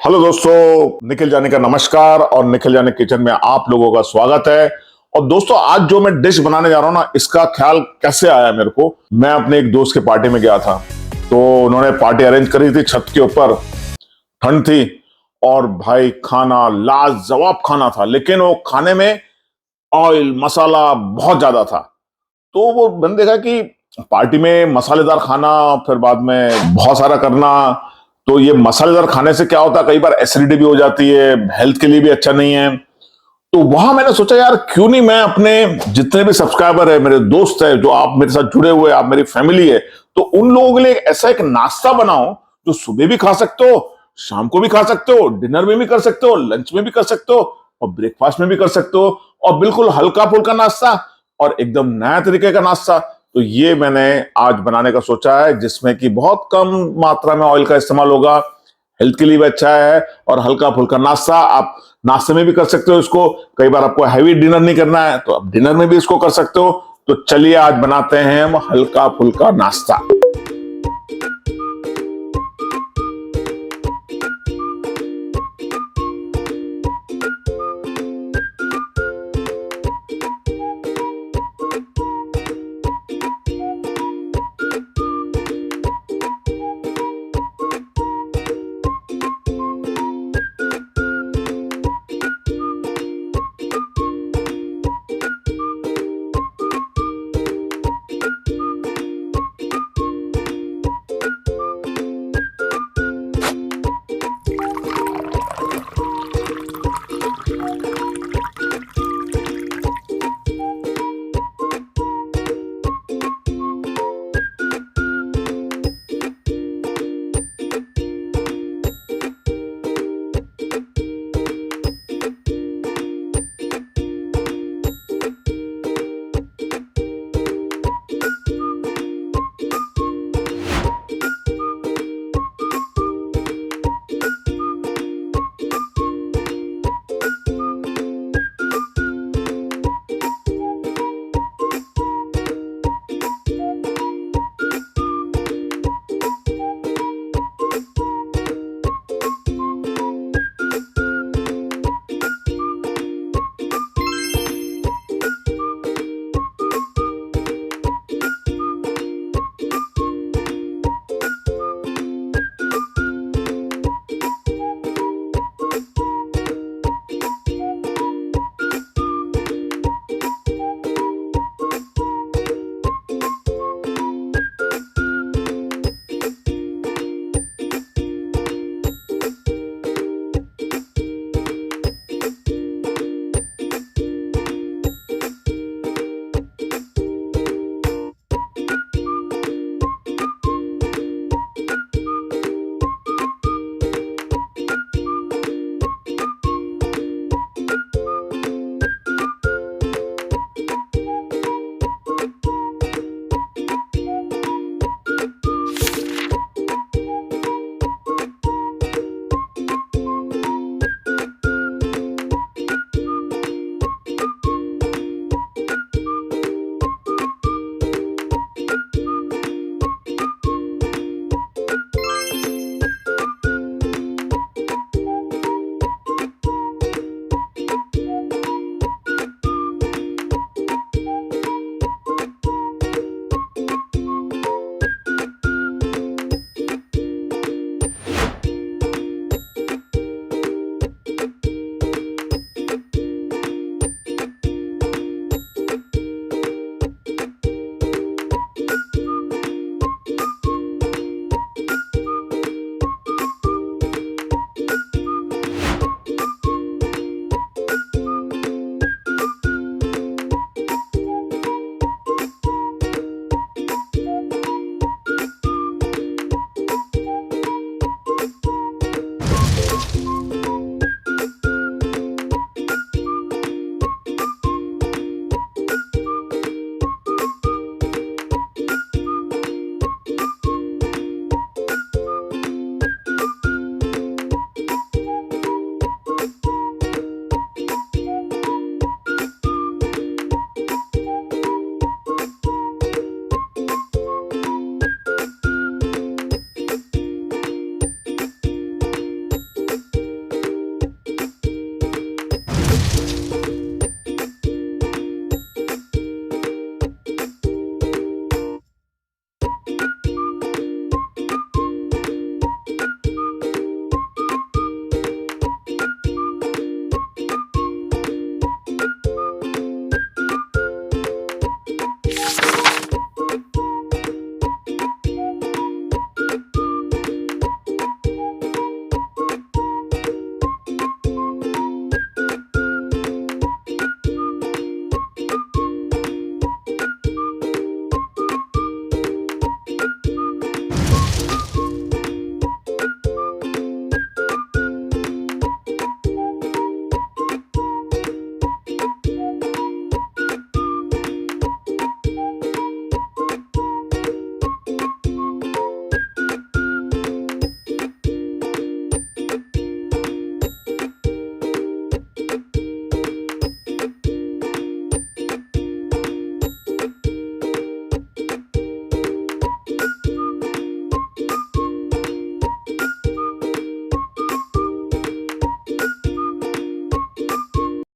Hello दोस्तों, निखिल जानी का नमस्कार और निखिल जानी किचन में आप लोगों का स्वागत है। और दोस्तों, आज जो मैं डिश बनाने जा रहा हूं ना, इसका ख्याल कैसे आया मेरे को। मैं अपने एक दोस्त के पार्टी में गया था, तो उन्होंने पार्टी अरेंज करी थी छत के ऊपर। ठंड थी और भाई खाना लाजवाब खाना था, लेकिन वो खाने में ऑयल मसाला बहुत ज्यादा था। तो वो मैंने देखा कि पार्टी में मसालेदार खाना, फिर बाद में बहुत सारा करना, तो ये मसालेदार खाने से क्या होता है, कई बार एसिडिटी भी हो जाती है, हेल्थ के लिए भी अच्छा नहीं है। तो वहां मैंने सोचा यार, क्यों नहीं मैं अपने जितने भी सब्सक्राइबर है, मेरे दोस्त है, जो आप मेरे साथ जुड़े हुए, आप मेरी फैमिली है, तो उन लोगों के लिए ऐसा एक नाश्ता बनाओ जो सुबह भी खा सकते हो, शाम को भी खा सकते हो, डिनर में भी कर सकते हो, लंच में भी कर सकते हो और ब्रेकफास्ट में भी कर सकते हो। और बिल्कुल हल्का फुल्का नाश्ता और एकदम नया तरीके का नाश्ता। तो ये मैंने आज बनाने का सोचा है, जिसमें कि बहुत कम मात्रा में ऑयल का इस्तेमाल होगा, हेल्थ के लिए भी अच्छा है और हल्का फुल्का नाश्ता। आप नाश्ते में भी कर सकते हो इसको, कई बार आपको हैवी डिनर नहीं करना है तो आप डिनर में भी इसको कर सकते हो। तो चलिए आज बनाते हैं हम हल्का फुल्का नाश्ता।